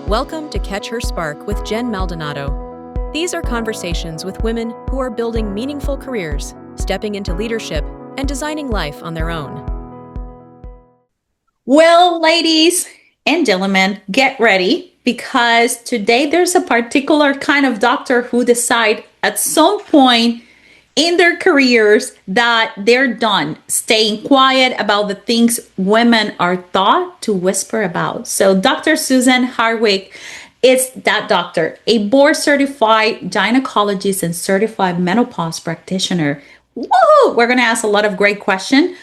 Welcome to Catch Her Spark with Jen Maldonado. These are conversations with women who are building meaningful careers, stepping into leadership, and designing life on their own. Well, ladies and gentlemen, get ready because today there's a particular kind of doctor who decide at some point in their careers that they're done staying quiet about the things women are thought to whisper about. So Dr. Susan Hardwick is that doctor, a board certified gynecologist and certified menopause practitioner. Whoa, we're going to ask a lot of great questions.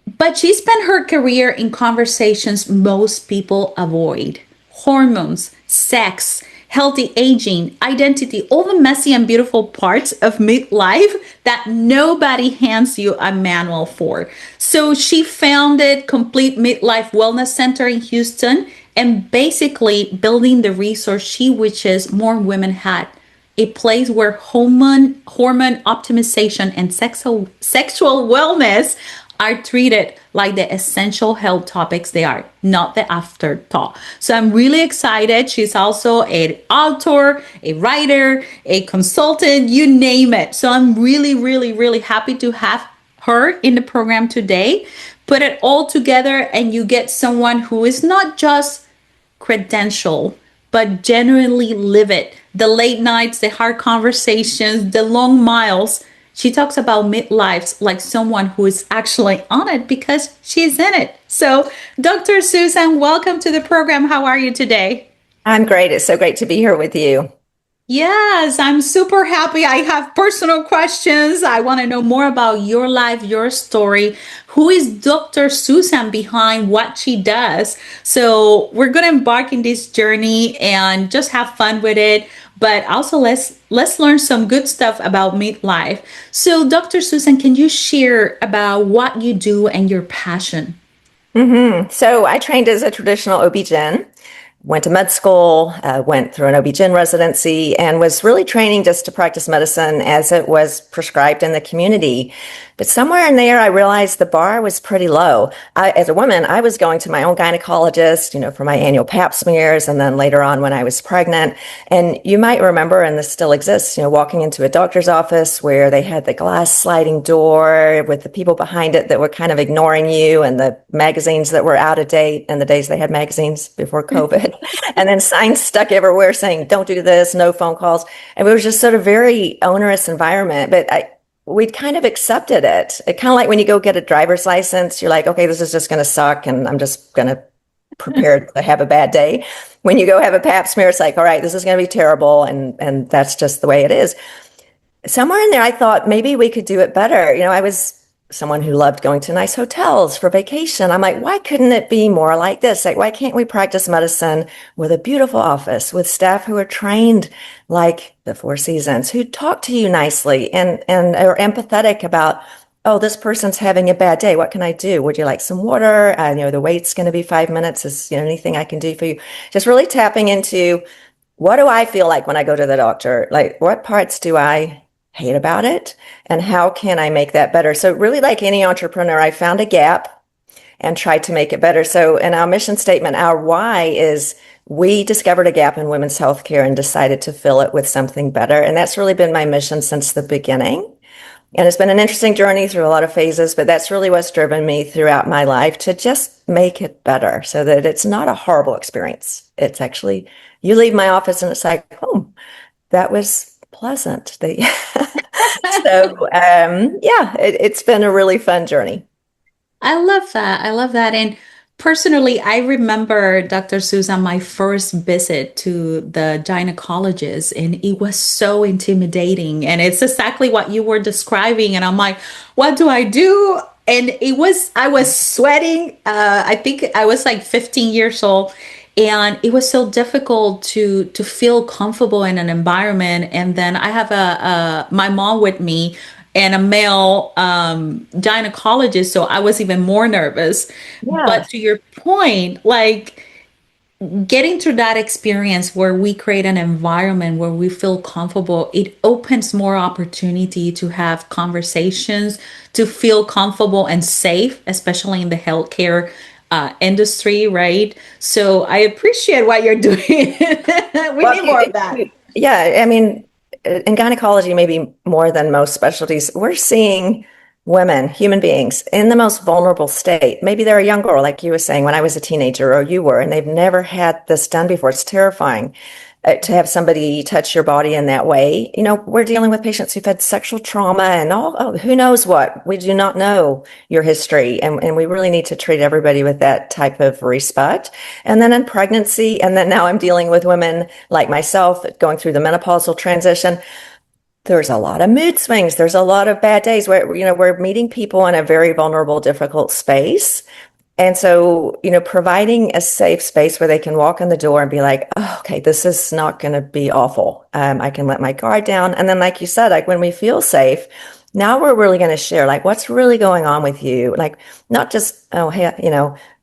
But she spent her career in conversations most people avoid: hormones, sex, healthy aging, identity, all the messy and beautiful parts of midlife that nobody hands you a manual for. So she founded Complete Midlife Wellness Center in Houston and basically building the resource she wishes more women had. A place where hormone optimization and sexual wellness are treated like the essential health topics they are, not the afterthought. So I'm really excited. She's also an author, a writer, a consultant, you name it. So I'm really happy to have her in the program today. Put it all together and you get someone who is not just credentialed, but genuinely live it. The late nights, the hard conversations, the long miles. She talks about midlives like someone who is actually on it because she's in it. So, Dr. Susan, welcome to the program. How are you today? I'm great. It's so great to be here with you. Yes, I'm super happy. I have personal questions. I want to know more about your life, your story. Who is Dr. Susan behind what she does? So we're going to embark in this journey and just have fun with it. But also let's learn some good stuff about midlife. So Dr. Susan, can you share about what you do and your passion? So I trained as a traditional OB-GYN. Went to med school, went through an OB-GYN residency, and was really training just to practice medicine as it was prescribed in the community. But somewhere in there, I realized the bar was pretty low. As a woman, I was going to my own gynecologist, for my annual pap smears, and then later on when I was pregnant. And you might remember, and this still exists, walking into a doctor's office where they had the glass sliding door with the people behind it that were kind of ignoring you, and the magazines that were out of date in the days they had magazines before COVID. And then signs stuck everywhere saying, don't do this, no phone calls. And it was just sort of very onerous environment, but we'd kind of accepted it. It kind of like when you go get a driver's license, you're like, okay, this is just going to suck and I'm just going to prepare to have a bad day. When you go have a pap smear, it's like, all right, this is going to be terrible. And that's just the way it is. Somewhere in there, I thought maybe we could do it better. I was someone who loved going to nice hotels for vacation. I'm like, why couldn't it be more like this? Like, why can't we practice medicine with a beautiful office, with staff who are trained like the Four Seasons, who talk to you nicely and are empathetic about, oh, this person's having a bad day. What can I do? Would you like some water? The wait's going to be 5 minutes. Is anything I can do for you? Just really tapping into, what do I feel like when I go to the doctor? Like, what parts do I hate about it, and how can I make that better? So really, like any entrepreneur, I found a gap and tried to make it better. So in our mission statement, our why is, we discovered a gap in women's healthcare and decided to fill it with something better. And that's really been my mission since the beginning. And it's been an interesting journey through a lot of phases, but that's really what's driven me throughout my life, to just make it better so that it's not a horrible experience. It's actually, you leave my office and it's like, oh, that was pleasant. It's been a really fun journey. I love that. And personally, I remember, Dr. Susan, my first visit to the gynecologist, and it was so intimidating. And it's exactly what you were describing. And I'm like, what do I do? And I was sweating. I think I was like 15 years old. And it was so difficult to feel comfortable in an environment. And then I have my mom with me and a male gynecologist, so I was even more nervous. Yeah. But to your point, like, getting through that experience where we create an environment where we feel comfortable, it opens more opportunity to have conversations, to feel comfortable and safe, especially in the healthcare industry, right? So I appreciate what you're doing. We Well, need more of that. yeah, I mean, in gynecology, maybe more than most specialties, we're seeing women, human beings, in the most vulnerable state. Maybe they're a young girl, like you were saying, when I was a teenager, or you were, and they've never had this done before. It's terrifying to have somebody touch your body in that way. You know, we're dealing with patients who've had sexual trauma and who knows what. We do not know your history, and we really need to treat everybody with that type of respect. And then in pregnancy, and then now I'm dealing with women like myself going through the menopausal transition. There's a lot of mood swings. There's a lot of bad days where, we're meeting people in a very vulnerable, difficult space. And so, providing a safe space where they can walk in the door and be like, oh, okay, this is not going to be awful. I can let my guard down. And then, like you said, like when we feel safe, now we're really going to share like what's really going on with you. Like not just, oh, hey,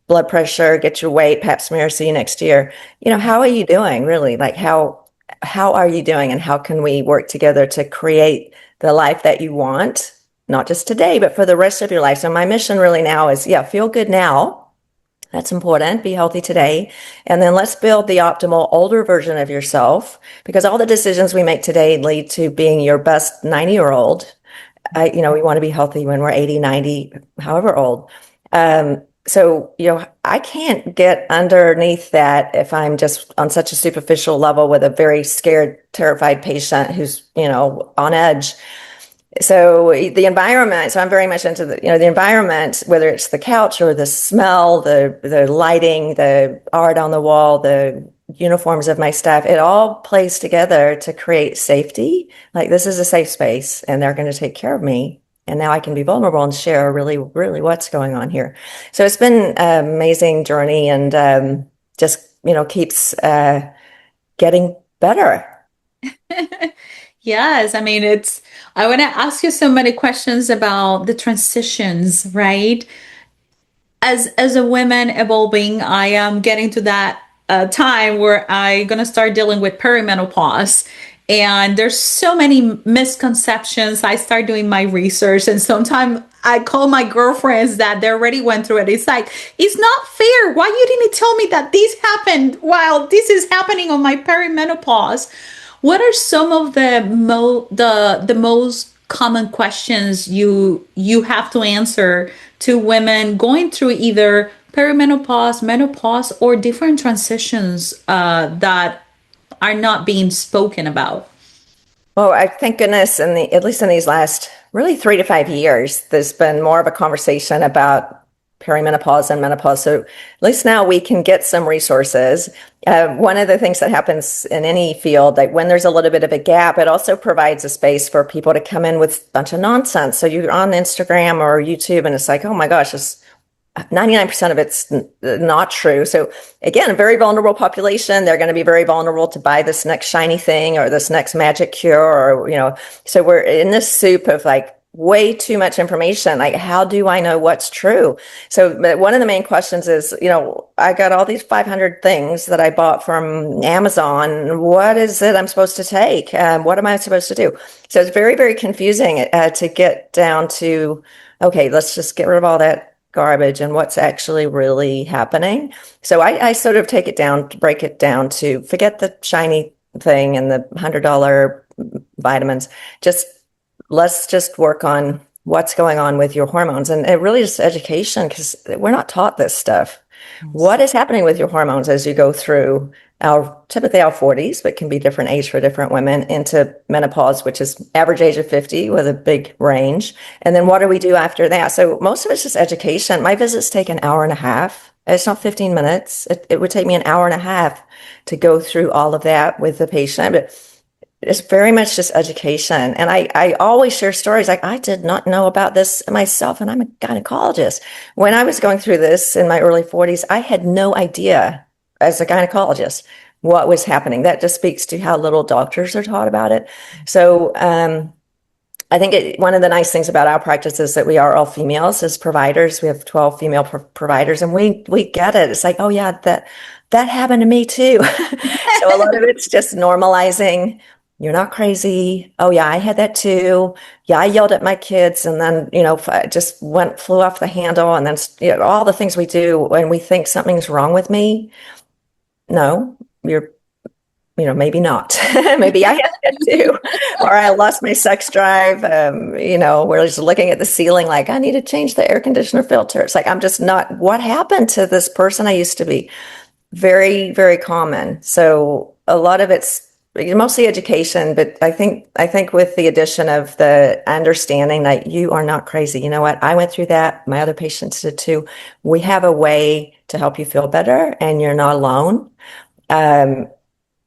blood pressure, get your weight, pap smear, see you next year. How are you doing really? Like how are you doing and how can we work together to create the life that you want? Not just today, but for the rest of your life. So my mission really now is, feel good now. That's important. Be healthy today. And then let's build the optimal older version of yourself because all the decisions we make today lead to being your best 90-year-old. We want to be healthy when we're 80, 90, however old. So, I can't get underneath that if I'm just on such a superficial level with a very scared, terrified patient who's, on edge. So the environment, so I'm very much into the environment, whether it's the couch or the smell, the lighting, the art on the wall, the uniforms of my staff, it all plays together to create safety. Like this is a safe space and they're going to take care of me. And now I can be vulnerable and share really, really what's going on here. So it's been an amazing journey and just, keeps getting better. Yes, I mean, I want to ask you so many questions about the transitions, right? As a woman evolving, I am getting to that time where I'm gonna start dealing with perimenopause. And there's so many misconceptions. I start doing my research, and sometimes I call my girlfriends that they already went through it. It's like, it's not fair. Why you didn't tell me that this happened while this is happening on my perimenopause? What are some of the most common questions you have to answer to women going through either perimenopause, menopause, or different transitions that are not being spoken about? Well, I thank goodness, at least in these last really 3 to 5 years, there's been more of a conversation about perimenopause and menopause. So at least now we can get some resources. One of the things that happens in any field, like when there's a little bit of a gap, it also provides a space for people to come in with a bunch of nonsense. So you're on Instagram or YouTube and it's like, oh my gosh, 99% of it's not true. So again, a very vulnerable population. They're going to be very vulnerable to buy this next shiny thing or this next magic cure or, so we're in this soup of like way too much information. Like, how do I know what's true? So one of the main questions is, I got all these 500 things that I bought from Amazon. What is it I'm supposed to take? What am I supposed to do? So it's very, very confusing to get down to, okay, let's just get rid of all that garbage and what's actually really happening. So I sort of break it down to forget the shiny thing and the $100 vitamins. Let's just work on what's going on with your hormones and it really just education because we're not taught this stuff. Yes. What is happening with your hormones as you go through typically our 40s, but can be different age for different women into menopause, which is average age of 50 with a big range. And then what do we do after that? So most of it's just education. My visits take an hour and a half. It's not 15 minutes. It would take me an hour and a half to go through all of that with the patient. But it's very much just education. And I always share stories like, I did not know about this myself, and I'm a gynecologist. When I was going through this in my early 40s, I had no idea as a gynecologist what was happening. That just speaks to how little doctors are taught about it. So I think one of the nice things about our practice is that we are all females as providers. We have 12 female providers, and we get it. It's like, oh yeah, that happened to me too. So a lot of it's just normalizing You're not crazy. Oh yeah, I had that too. Yeah, I yelled at my kids and then, I just flew off the handle and then, all the things we do when we think something's wrong with me. No, you're, maybe not. Maybe I had that too. Or I lost my sex drive. We're just looking at the ceiling like, I need to change the air conditioner filter. It's like, I'm just not, what happened to this person I used to be? Very, very common. So a lot of it's mostly education, but I think with the addition of the understanding that you are not crazy. You know what? I went through that. My other patients did too. We have a way to help you feel better, and you're not alone. Um,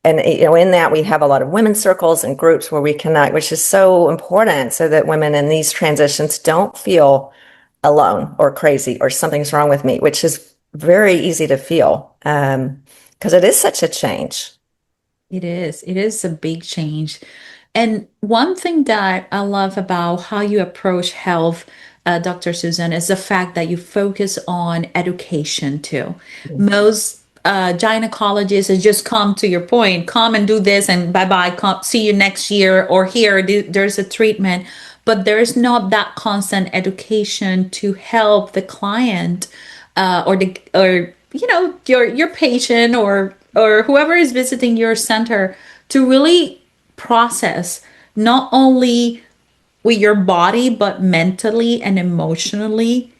and in that we have a lot of women's circles and groups where we connect, which is so important, so that women in these transitions don't feel alone or crazy or something's wrong with me, which is very easy to feel because it is such a change. It is. It is a big change. And one thing that I love about how you approach health, Dr. Susan, is the fact that you focus on education too. Most gynecologists is just come to your point, come and do this and bye bye, come see you next year, or here, there's a treatment. But there's not that constant education to help the client or your patient or whoever is visiting your center to really process not only with your body but mentally and emotionally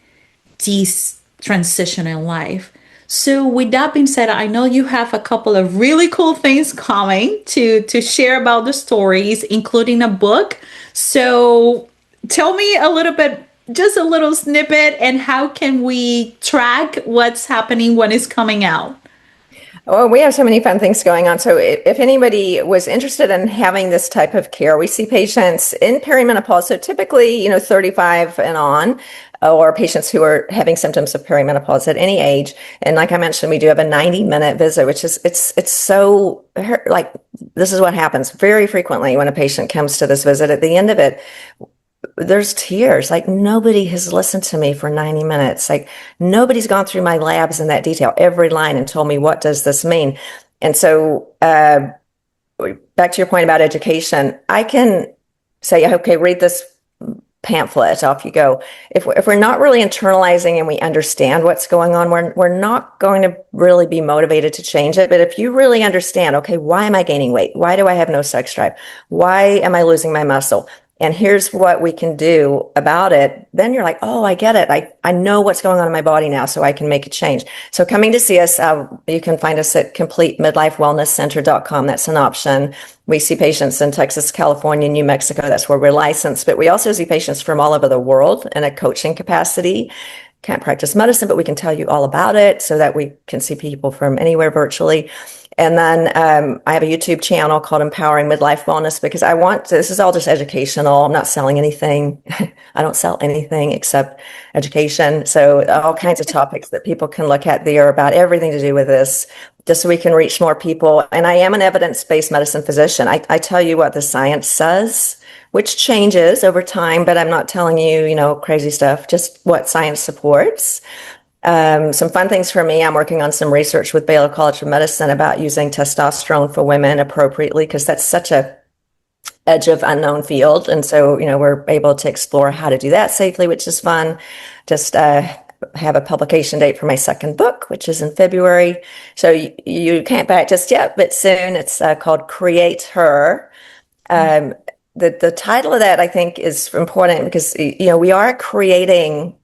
these transition in life. So with that being said, I know you have a couple of really cool things coming to share about the stories, including a book. So tell me a little bit, just a little snippet, and how can we track what's happening when it's coming out? Oh, we have so many fun things going on. So if anybody was interested in having this type of care, we see patients in perimenopause. So typically, 35 and on, or patients who are having symptoms of perimenopause at any age. And like I mentioned, we do have a 90-minute visit, which is, it's so like, this is what happens very frequently when a patient comes to this visit. At the end of it, there's tears. Like, nobody has listened to me for 90 minutes. Like, nobody's gone through my labs in that detail, every line, and told me, what does this mean? And so, back to your point about education, I can say, okay, read this pamphlet, off you go. If we're not really internalizing and we understand what's going on, we're not going to really be motivated to change it. But if you really understand, okay, why am I gaining weight? Why do I have no sex drive? Why am I losing my muscle? And here's what we can do about it. Then you're like, oh, I get it. I know what's going on in my body now, so I can make a change. So coming to see us, you can find us at completemidlifewellnesscenter.com. That's an option. We see patients in Texas, California, New Mexico. That's where we're licensed. But we also see patients from all over the world in a coaching capacity. Can't practice medicine, but we can tell you all about it so that we can see people from anywhere virtually. And then I have a YouTube channel called Empowering Midlife Wellness, because this is all just educational. I'm not selling anything. I don't sell anything except education. So all kinds of topics that people can look at there about everything to do with this, just so we can reach more people. And I am an evidence-based medicine physician. I tell you what the science says, which changes over time, but I'm not telling you, crazy stuff, just what science supports. Some fun things for me, I'm working on some research with Baylor College of Medicine about using testosterone for women appropriately, because that's such a edge of unknown field. And so, we're able to explore how to do that safely, which is fun. Just have a publication date for my second book, which is in February. So you can't buy it just yet, but soon. It's called Create Her. The title of that, I think, is important because, we are creating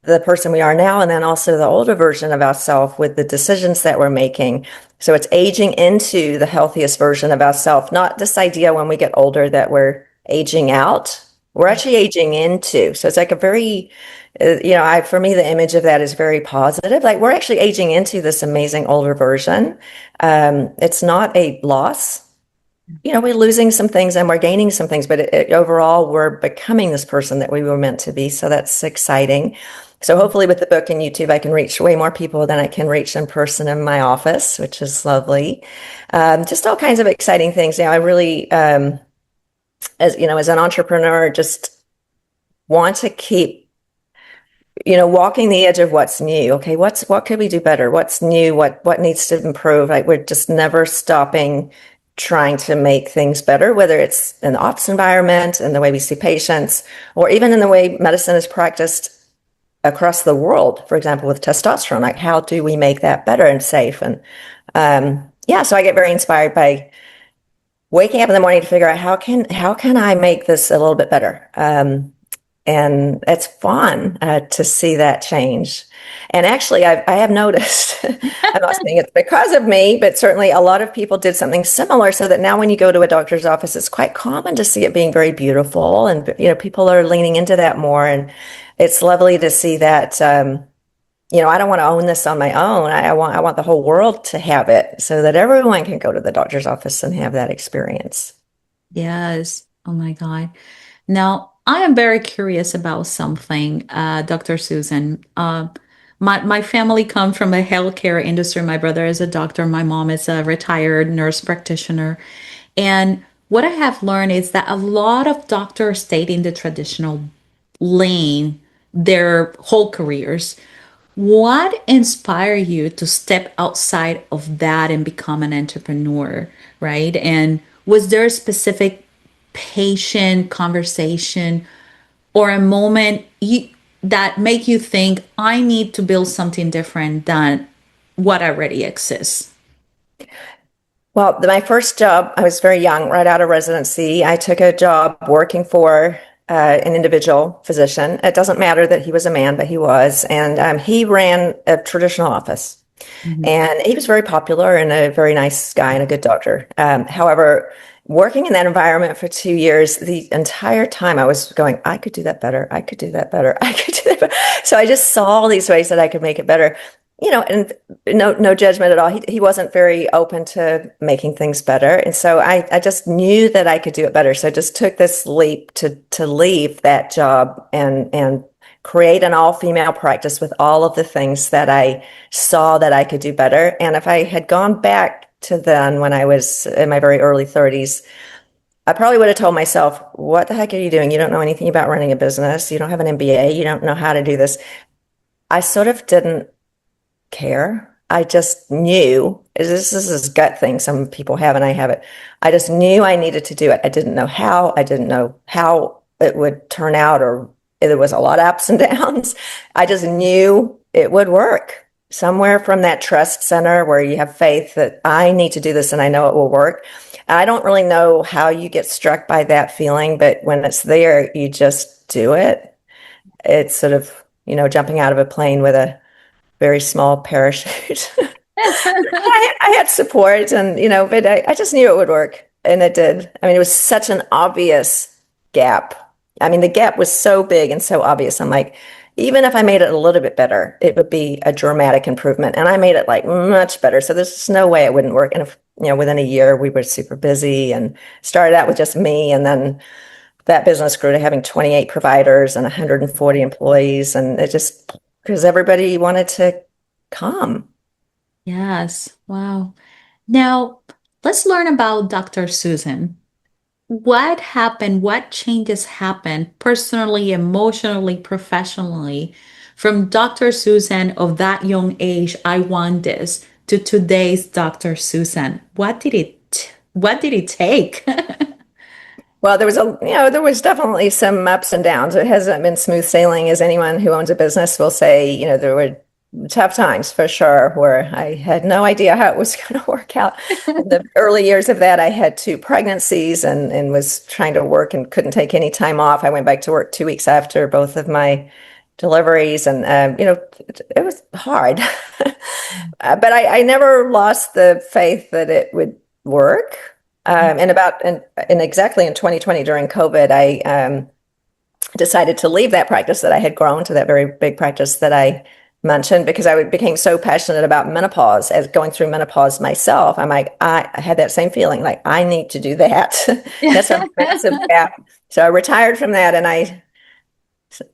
the person we are now, and then also the older version of ourselves with the decisions that we're making. So it's aging into the healthiest version of ourselves, not this idea when we get older that we're aging out. We're actually aging into. So it's like a very, for me, the image of that is very positive. Like, we're actually aging into this amazing older version. It's not a loss. We're losing some things and we're gaining some things, but overall, we're becoming this person that we were meant to be. So that's exciting. So hopefully with the book and YouTube, I can reach way more people than I can reach in person in my office, which is lovely. Just all kinds of exciting things. I really, as an entrepreneur, just want to keep, walking the edge of what's new. Okay, what could we do better? What's new? What needs to improve? Like, we're just never stopping trying to make things better, whether it's in the office environment and the way we see patients, or even in the way medicine is practiced across the world, for example, with testosterone. Like, how do we make that better and safe? And yeah, so I get very inspired by waking up in the morning to figure out how can I make this a little bit better. And it's fun to see that change. And actually, I have noticed, I'm not saying it's because of me, but certainly a lot of people did something similar, so that now when you go to a doctor's office, it's quite common to see it being very beautiful. And, people are leaning into that more. And it's lovely to see that, I don't want to own this on my own. I want the whole world to have it, so that everyone can go to the doctor's office and have that experience. Yes. Oh my God. Now, I am very curious about something, Dr. Susan. My family comes from a healthcare industry. My brother is a doctor. My mom is a retired nurse practitioner. And what I have learned is that a lot of doctors stayed in the traditional lane their whole careers. What inspired you to step outside of that and become an entrepreneur, right? And was there a specific patient conversation or a moment that make you think, I need to build something different than what already exists? Well, my first job, I was very young, right out of residency. I took a job working for an individual physician. It doesn't matter that he was a man, but he was. And he ran a traditional office. Mhm. And he was very popular and a very nice guy and a good doctor. However, working in that environment for 2 years, the entire time I was going, I could do that better. I could do that better. I could do that better. So I just saw all these ways that I could make it better. And no judgment at all. He wasn't very open to making things better. And so I just knew that I could do it better. So I just took this leap to leave that job and create an all-female practice with all of the things that I saw that I could do better. And if I had gone back to then, when I was in my very early 30s, I probably would have told myself, what the heck are you doing? You don't know anything about running a business. You don't have an MBA. You don't know how to do this. I sort of didn't care. I just knew, this is this gut thing some people have, and I have it. I just knew I needed to do it. I didn't know how. I didn't know how it would turn out, or there was a lot of ups and downs. I just knew it would work. Somewhere from that trust center where you have faith that I need to do this and I know it will work. I don't really know how you get struck by that feeling, but when it's there, you just do it. It's sort of, jumping out of a plane with a very small parachute. I had support, and but I just knew it would work, and it did. I mean, it was such an obvious gap. I mean, the gap was so big and so obvious. I'm like, even if I made it a little bit better, it would be a dramatic improvement, and I made it like much better. So there's just no way it wouldn't work. And if within a year, we were super busy and started out with just me, and then that business grew to having 28 providers and 140 employees, and it just, because everybody wanted to come. Yes. Wow. Now, let's learn about Dr. Susan. What happened? What changes happened personally, emotionally, professionally from Dr. Susan of that young age, I want this, to today's Dr. Susan? What did it take? Well, there was definitely some ups and downs. It hasn't been smooth sailing, as anyone who owns a business will say. There were tough times for sure, where I had no idea how it was going to work out. In the early years of that, I had two pregnancies and was trying to work and couldn't take any time off. I went back to work 2 weeks after both of my deliveries, and it was hard. But I never lost the faith that it would work. And exactly in 2020 during COVID, I decided to leave that practice that I had grown to that very big practice that I mentioned, because I became so passionate about menopause, as going through menopause myself. I'm like, I had that same feeling, like I need to do that. That's a massive gap. So I retired from that, and I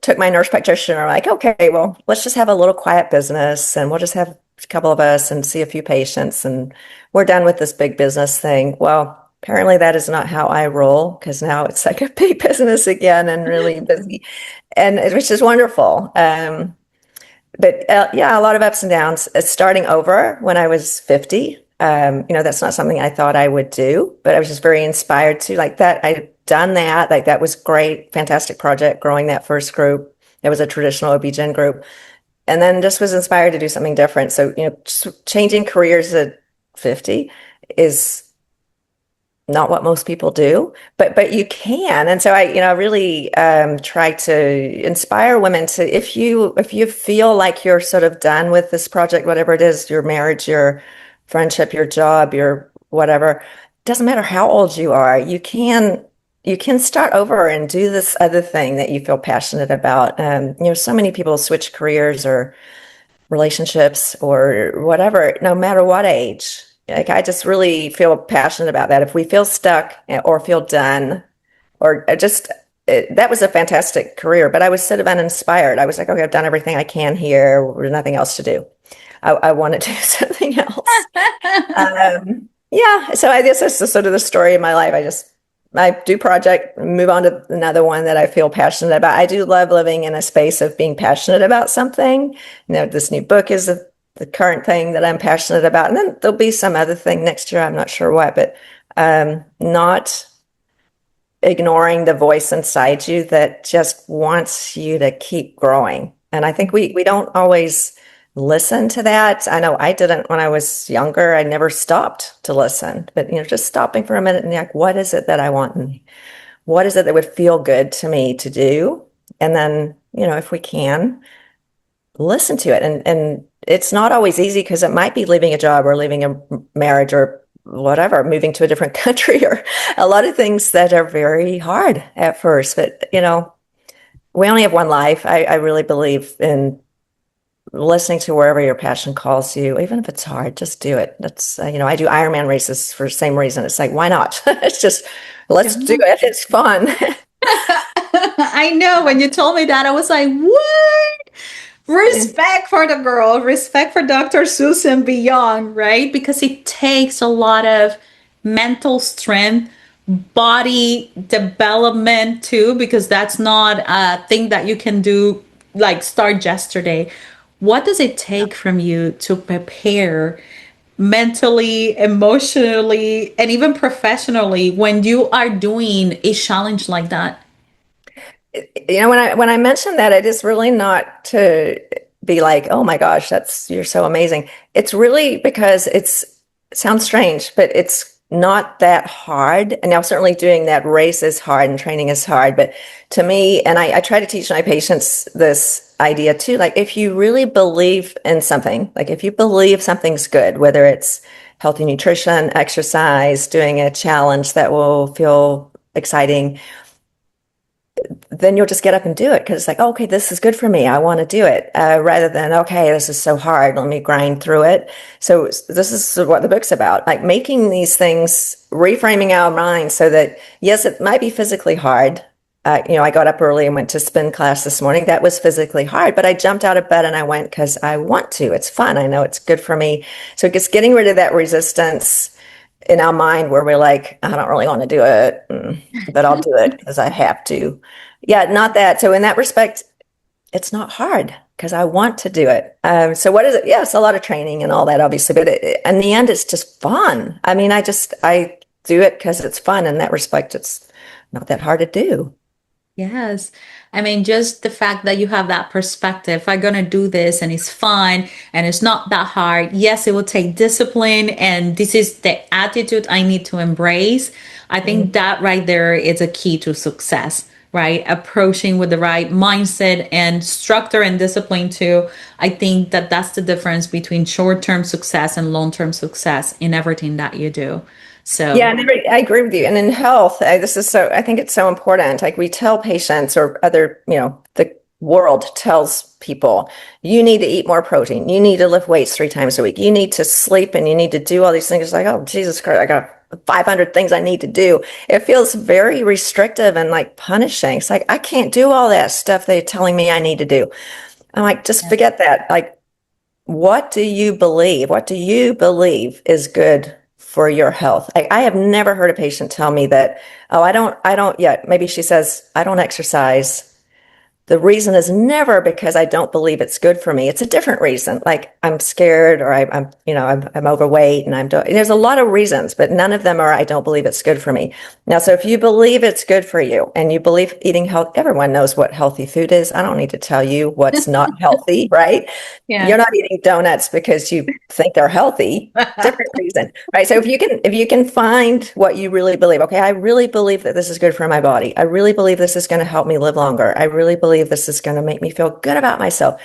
took my nurse practitioner, like, okay, well, let's just have a little quiet business, and we'll just have a couple of us and see a few patients, and we're done with this big business thing. Well, apparently that is not how I roll, because now it's like a big business again and really busy, and which is wonderful. But yeah, a lot of ups and downs. Starting over when I was 50, That's not something I thought I would do, but I was just very inspired to like that. I'd done that. Like that was great, fantastic project, growing that first group. It was a traditional OB-GYN group. And then just was inspired to do something different. So, changing careers at 50 is not what most people do, but you can. And so I really try to inspire women to, if you feel like you're sort of done with this project, whatever it is, your marriage, your friendship, your job, your whatever, doesn't matter how old you are, you can start over and do this other thing that you feel passionate about. So many people switch careers or relationships or whatever, no matter what age. Like I just really feel passionate about that. If we feel stuck or feel done, or that was a fantastic career, but I was sort of uninspired. I was like, okay, I've done everything I can here. There's nothing else to do. I want to do something else. Yeah. So I guess that's sort of the story of my life. I do project, move on to another one that I feel passionate about. I do love living in a space of being passionate about something. This new book is the current thing that I'm passionate about. And then there'll be some other thing next year. I'm not sure what, but not ignoring the voice inside you that just wants you to keep growing. And I think we don't always listen to that. I know I didn't when I was younger. I never stopped to listen, but just stopping for a minute and like, what is it that I want? And what is it that would feel good to me to do? And then, if we can, listen to it. And it's not always easy because it might be leaving a job or leaving a marriage or whatever, moving to a different country or a lot of things that are very hard at first. But, we only have one life. I really believe in listening to wherever your passion calls you, even if it's hard, just do it. That's, I do Ironman races for the same reason. It's like, why not? It's just, let's do it. It's fun. I know when you told me that, I was like, what? Respect for the girl, respect for Dr. Susan beyond, right? Because it takes a lot of mental strength, body development too, because that's not a thing that you can do like start yesterday. What does it take from you to prepare mentally, emotionally, and even professionally when you are doing a challenge like that? When I mention that, it is really not to be like, oh my gosh, you're so amazing. It's really because it sounds strange, but it's not that hard. And now certainly doing that race is hard and training is hard. But to me, and I try to teach my patients this idea too, like if you really believe in something, like if you believe something's good, whether it's healthy nutrition, exercise, doing a challenge that will feel exciting, then you'll just get up and do it because it's like, oh, okay, this is good for me. I want to do it rather than, okay, this is so hard. Let me grind through it. So this is what the book's about, like making these things, reframing our minds so that, yes, it might be physically hard. I got up early and went to spin class this morning. That was physically hard, but I jumped out of bed and I went because I want to. It's fun. I know it's good for me. So it's getting rid of that resistance in our mind where we're like, I don't really want to do it, but I'll do it because I have to. Yeah, not that. So in that respect, it's not hard because I want to do it. So what is it? Yeah, it's a lot of training and all that, obviously, but in the end, it's just fun. I mean, I do it because it's fun. In that respect, it's not that hard to do. Yes. I mean, just the fact that you have that perspective, I'm going to do this and it's fun and it's not that hard. Yes, it will take discipline and this is the attitude I need to embrace. I think that right there is a key to success, right? Approaching with the right mindset and structure and discipline too. I think that that's the difference between short-term success and long-term success in everything that you do. So yeah, I agree with you. And in health, I think it's so important. Like we tell patients or other, the world tells people, you need to eat more protein. You need to lift weights 3 times a week. You need to sleep and you need to do all these things. It's like, oh, Jesus Christ, I got 500 things I need to do. It feels very restrictive and like punishing. It's like, I can't do all that stuff they're telling me I need to do. I'm like, just forget that. Like, what do you believe? What do you believe is good for your health? I have never heard a patient tell me that, oh, I don't yet. Maybe she says, I don't exercise. the reason is never because I don't believe it's good for me. It's a different reason. Like I'm scared or I'm overweight and there's a lot of reasons, but none of them are, I don't believe it's good for me. Now, so if you believe it's good for you and you believe eating health, everyone knows what healthy food is. I don't need to tell you what's not healthy, right? Yeah. You're not eating donuts because you think they're healthy. Different reason, right? So if you can find what you really believe, okay, I really believe that this is good for my body. I really believe this is going to help me live longer. I really believe this is going to make me feel good about myself.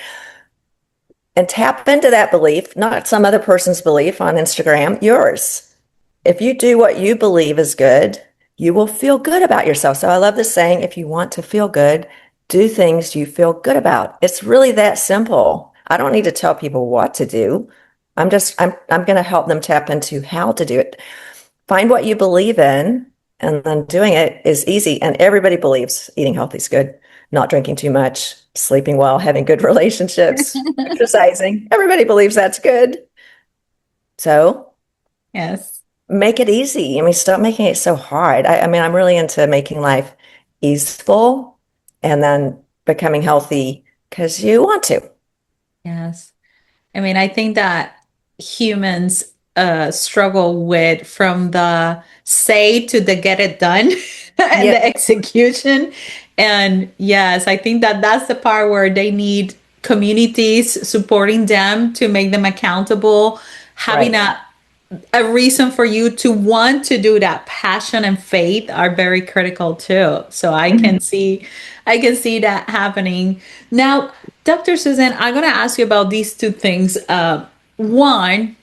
And tap into that belief, not some other person's belief on Instagram, yours. If you do what you believe is good, you will feel good about yourself. So I love this saying, if you want to feel good, do things you feel good about. It's really that simple. I don't need to tell people what to do. I'm going to help them tap into how to do it. Find what you believe in, and then doing it is easy. And everybody believes eating healthy is good, not drinking too much, sleeping well, having good relationships, exercising. Everybody believes that's good. So Yes. make it easy. I mean, stop making it so hard. I mean, I'm really into making life easeful and then becoming healthy because you want to. Yes. I mean, I think that humans struggle with from the say to the get it done and Yeah, the execution. And yes, I think that that's the part where they need communities supporting them to make them accountable, having right. a reason for you to want to do that. Passion and faith are very critical too. So I can see that happening. Now, Dr. Susan, I'm going to ask you about these two things. One,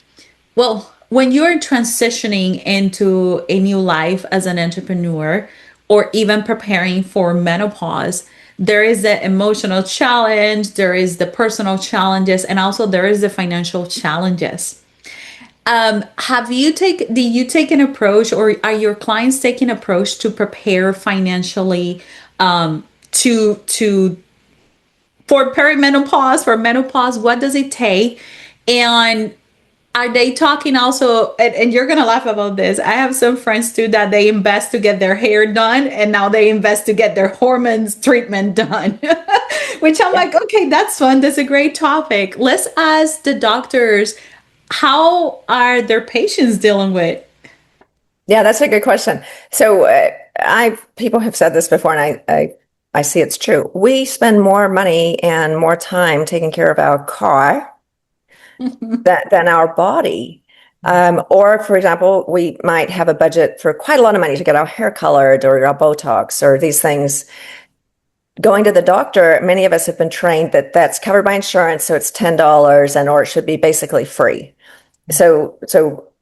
well, when you're transitioning into a new life as an entrepreneur or even preparing for menopause, there is the emotional challenge, there is the personal challenges, and also there is the financial challenges. Do you take an approach, or are your clients taking an approach to prepare financially, to for perimenopause, for menopause? What does it take? And are they talking also, and you're gonna laugh about this. I have some friends too that they invest to get their hair done, and now they invest to get their hormones treatment done. Which I'm like, okay, that's fun. That's a great topic. Let's ask the doctors, how are their patients dealing with? Yeah, that's a good question. So people have said this before, and I see it's true. We spend more money and more time taking care of our car than our body. Or, for example, we might have a budget for quite a lot of money to get our hair colored or our Botox or these things. Going to the doctor, many of us have been trained that that's covered by insurance, so it's $10 or it should be basically free. So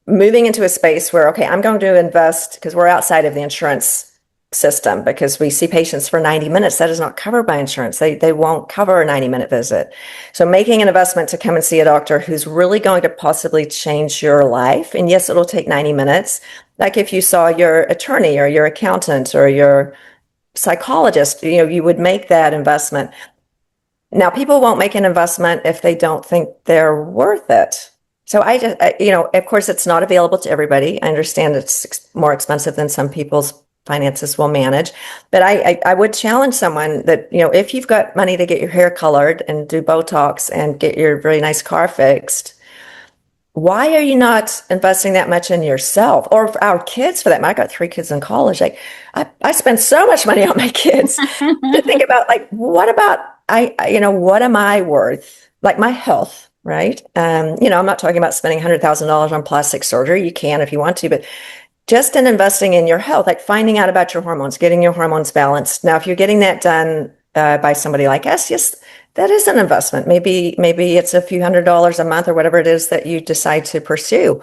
moving into a space where, okay, I'm going to invest because we're outside of the insurance system because we see patients for 90 minutes. That is not covered by insurance. They won't cover a 90-minute visit. So making an investment to come and see a doctor who's really going to possibly change your life. And yes, it'll take 90 minutes. Like if you saw your attorney or your accountant or your psychologist, you would make that investment. Now, people won't make an investment if they don't think they're worth it. So of course, it's not available to everybody. I understand it's more expensive than some people's finances will manage. But I would challenge someone that, if you've got money to get your hair colored and do Botox and get your really nice car fixed, why are you not investing that much in yourself or for our kids for that matter? I got 3 kids in college. Like I spend so much money on my kids to think about what about what am I worth? Like my health, right? I'm not talking about spending $100,000 on plastic surgery. You can if you want to, but just in investing in your health, like finding out about your hormones, getting your hormones balanced. Now, if you're getting that done by somebody like us, yes, that is an investment. Maybe it's a few $100s a month or whatever it is that you decide to pursue.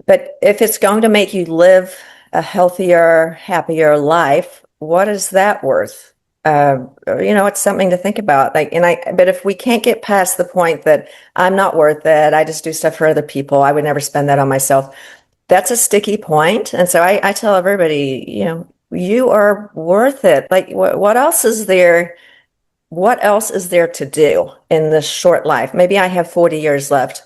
But if it's going to make you live a healthier, happier life, what is that worth? It's something to think about. But if we can't get past the point that I'm not worth it, I just do stuff for other people, I would never spend that on myself. That's a sticky point. And so I tell everybody, you are worth it. Like what else is there? What else is there to do in this short life? Maybe I have 40 years left.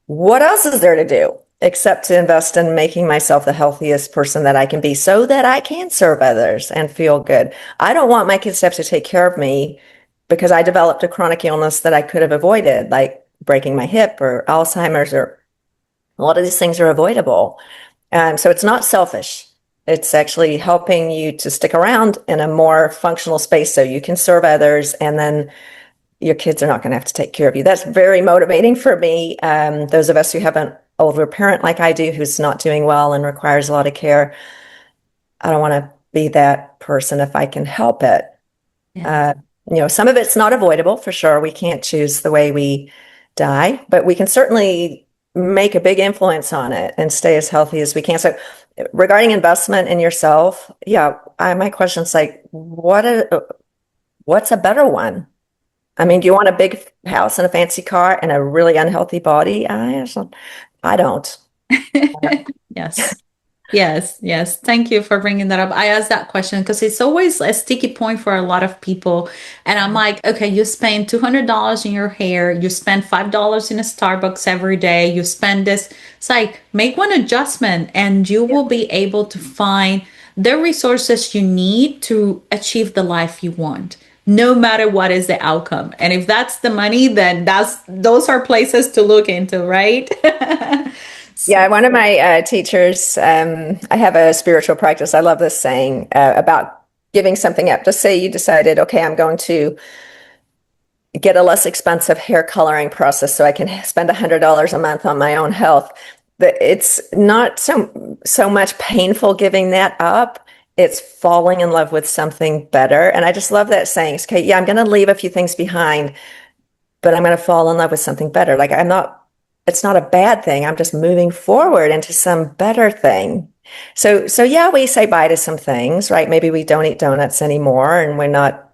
What else is there to do? except to invest in making myself the healthiest person that I can be so that I can serve others and feel good. I don't want my kids to have to take care of me because I developed a chronic illness that I could have avoided, like breaking my hip or Alzheimer's, or a lot of these things are avoidable. So it's not selfish. It's actually helping you to stick around in a more functional space so you can serve others, and then your kids are not going to have to take care of you. That's very motivating for me. Those of us who have an older parent like I do who's not doing well and requires a lot of care, I don't want to be that person if I can help it. Yeah. Some of it's not avoidable for sure. We can't choose the way we die, but we can certainly make a big influence on it and stay as healthy as we can. So regarding investment in yourself, my question's like, what's a better one? I mean, do you want a big house and a fancy car and a really unhealthy body? I don't. Yes. Yes. Thank you for bringing that up. I asked that question because it's always a sticky point for a lot of people. And I'm like, okay, you spend $200 in your hair, you spend $5 in a Starbucks every day, you spend this. It's like, make one adjustment and you will be able to find the resources you need to achieve the life you want, no matter what is the outcome. And if that's the money, then those are places to look into, right? Yeah, one of my teachers, I have a spiritual practice. I love this saying about giving something up. Just say you decided, okay, I'm going to get a less expensive hair coloring process so I can spend $100 a month on my own health. But it's not so much painful giving that up. It's falling in love with something better. And I just love that saying. It's, okay, yeah, I'm going to leave a few things behind, but I'm going to fall in love with something better. Like it's not a bad thing. I'm just moving forward into some better thing. So yeah, we say bye to some things, right? Maybe we don't eat donuts anymore and we're not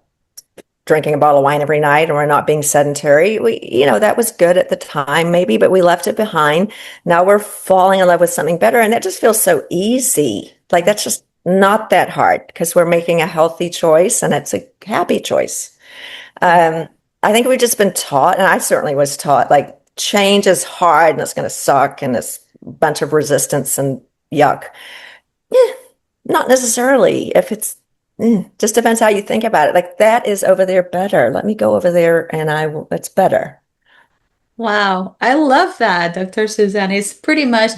drinking a bottle of wine every night and we're not being sedentary. That was good at the time maybe, but we left it behind. Now we're falling in love with something better. And that just feels so easy. Like that's just not that hard because we're making a healthy choice and it's a happy choice. I think we've just been taught, and I certainly was taught, like, change is hard and it's going to suck and it's a bunch of resistance and yuck. Not necessarily. If it's just depends how you think about it. Like that is over there better. Let me go over there and it's better. Wow. I love that, Dr. Susan. It's pretty much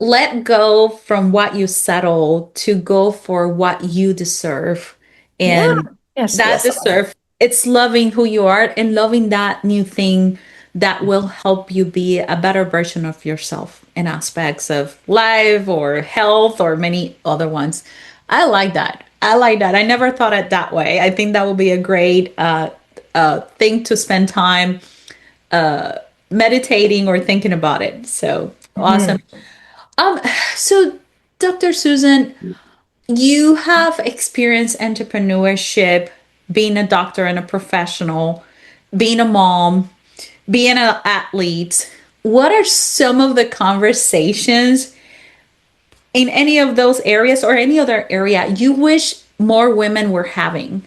let go from what you settle to go for what you deserve. Yeah. And that Yes. deserve, it's loving who you are and loving that new thing that will help you be a better version of yourself in aspects of life or health or many other ones. I like that. I never thought it that way. I think that would be a great thing to spend time meditating or thinking about it. So awesome. So Dr. Susan, you have experienced entrepreneurship, being a doctor and a professional, being a mom, being an athlete. What are some of the conversations in any of those areas or any other area you wish more women were having?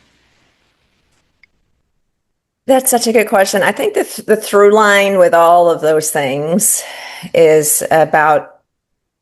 That's such a good question. I think the through line with all of those things is about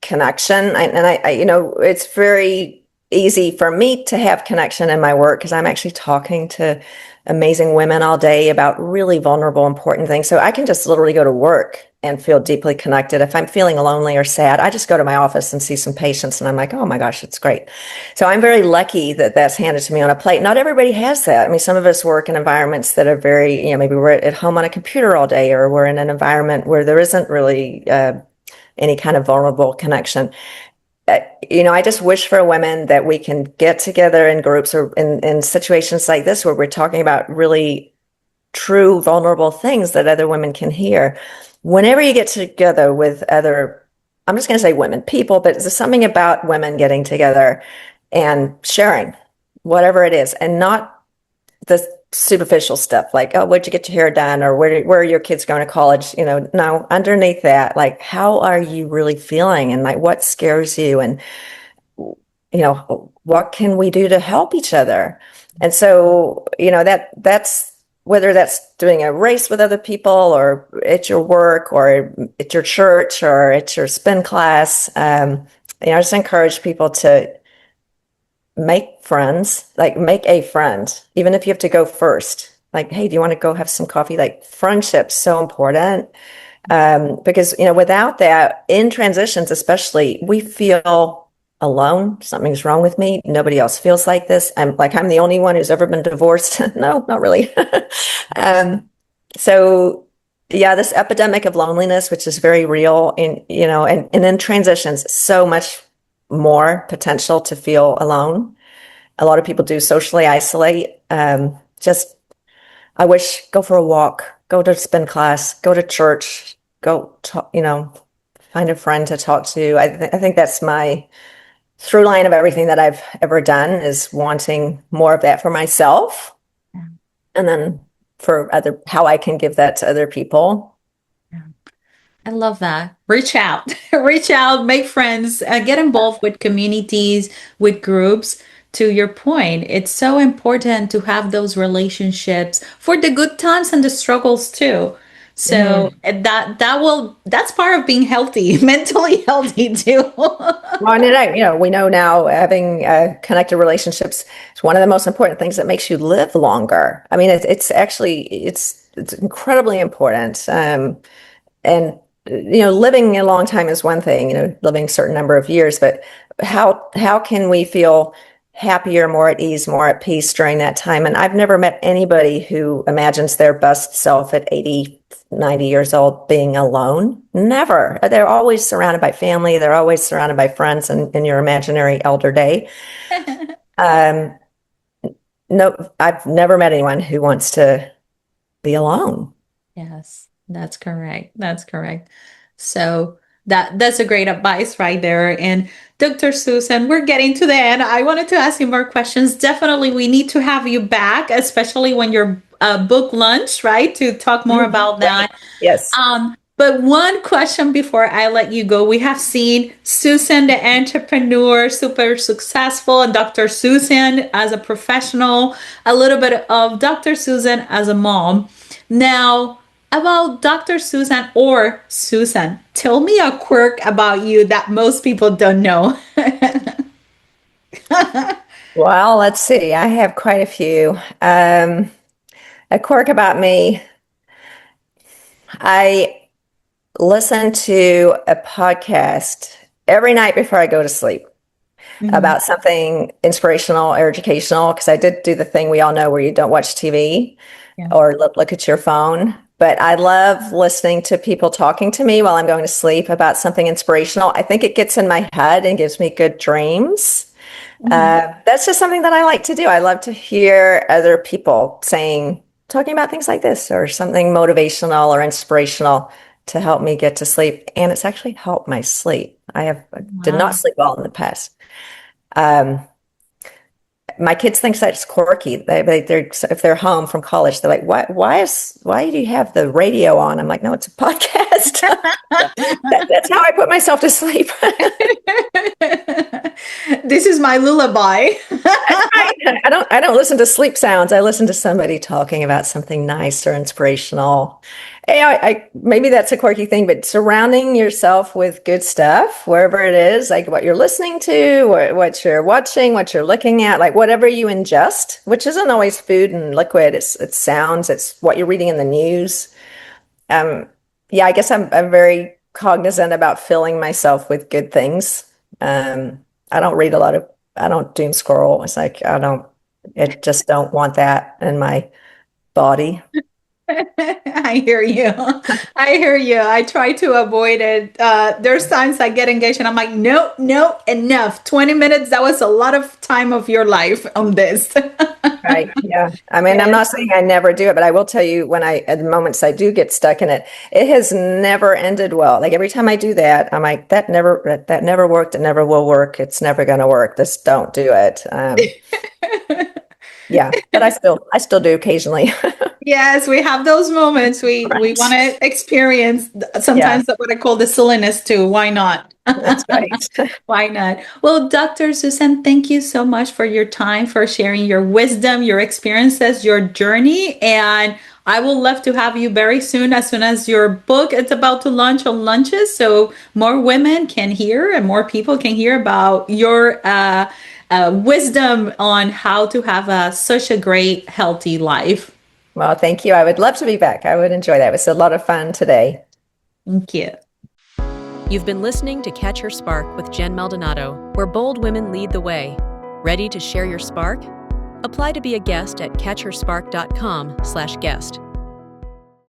connection. It's very easy for me to have connection in my work because I'm actually talking to amazing women all day about really vulnerable, important things. So I can just literally go to work and feel deeply connected. If I'm feeling lonely or sad, I just go to my office and see some patients and I'm like, oh my gosh, it's great. So I'm very lucky that that's handed to me on a plate. Not everybody has that. I mean, some of us work in environments that are very, maybe we're at home on a computer all day, or we're in an environment where there isn't really any kind of vulnerable connection. I just wish for women that we can get together in groups or in situations like this where we're talking about really true, vulnerable things that other women can hear. Whenever you get together with other, I'm just going to say women, people, but there's something about women getting together and sharing whatever it is, and not the superficial stuff like, oh, where'd you get your hair done, or where are your kids going to college? No, underneath that, like, how are you really feeling, and like what scares you, and what can we do to help each other? And so that's whether that's doing a race with other people or at your work or at your church or at your spin class, I just encourage people to make friends, like make a friend, even if you have to go first. Like, hey, do you want to go have some coffee? Like, friendship's so important. Because, without that, in transitions, especially, we feel alone. Something's wrong with me. Nobody else feels like this. I'm the only one who's ever been divorced. No, not really. So yeah, this epidemic of loneliness, which is very real and in transitions, so much more potential to feel alone. A lot of people do socially isolate. Just, I wish, go for a walk, go to spin class, go to church, go talk, find a friend to talk to. I think that's my through line of everything that I've ever done, is wanting more of that for myself. Yeah. And then for how I can give that to other people. I love that. Reach out, reach out, make friends, get involved with communities, with groups. To your point, it's so important to have those relationships for the good times and the struggles too. So that's part of being healthy, mentally healthy too. Well, and we know now having connected relationships is one of the most important things that makes you live longer. I mean, it's incredibly important. And living a long time is one thing, living a certain number of years, but how can we feel happier, more at ease, more at peace during that time? And I've never met anybody who imagines their best self at 80, 90 years old being alone. Never. They're always surrounded by family. They're always surrounded by friends in your imaginary elder day. No, I've never met anyone who wants to be alone. Yes, that's correct. That's correct. So that's a great advice right there. And Dr. Susan, we're getting to the end. I wanted to ask you more questions. Definitely, we need to have you back, especially when your book launch, right? To talk more about that. Yes. But one question before I let you go. We have seen Susan, the entrepreneur, super successful, and Dr. Susan as a professional, a little bit of Dr. Susan as a mom. Now, about Dr. Susan or Susan, tell me a quirk about you that most people don't know. Well, let's see. I have quite a few. A quirk about me. I listen to a podcast every night before I go to sleep about something inspirational or educational, because I did do the thing we all know where you don't watch TV or look at your phone. But I love listening to people talking to me while I'm going to sleep about something inspirational. I think it gets in my head and gives me good dreams. That's just something that I like to do. I love to hear other people talking about things like this or something motivational or inspirational to help me get to sleep. And it's actually helped my sleep. Did not sleep well in the past. My kids think that's quirky. If they're home from college, they're like, why do you have the radio on? I'm like, no, it's a podcast. That's how I put myself to sleep. This is my lullaby. I don't listen to sleep sounds. I listen to somebody talking about something nice or inspirational. Maybe that's a quirky thing, but surrounding yourself with good stuff, wherever it is, like what you're listening to, what you're watching, what you're looking at, like whatever you ingest, which isn't always food and liquid. It's sounds. It's what you're reading in the news. I guess I'm very cognizant about filling myself with good things. I don't read I don't doom scroll. It's like, I just don't want that in my body. I hear you. I hear you. I try to avoid it. There's times I get engaged and I'm like, no, enough. 20 minutes. That was a lot of time of your life on this. Right. Yeah. I mean, I'm not saying I never do it, but I will tell you at the moments I do get stuck in it, it has never ended well. Like every time I do that, I'm like, that never worked. It never will work. It's never going to work. Just don't do it. Yeah, but I still do occasionally. Yes, we have those moments we want to experience sometimes what I call the silliness too. Why not? That's right. Why not? Well, Dr. Susan, thank you so much for your time, for sharing your wisdom, your experiences, your journey. And I will love to have you very soon as your book is about to launch on lunches. So more women can hear and more people can hear about your wisdom on how to have such a great, healthy life. Well, thank you. I would love to be back. I would enjoy that. It was a lot of fun today. Thank you. You've been listening to Catch Her Spark with Jen Maldonado, where bold women lead the way. Ready to share your spark? Apply to be a guest at catchherspark.com/guest.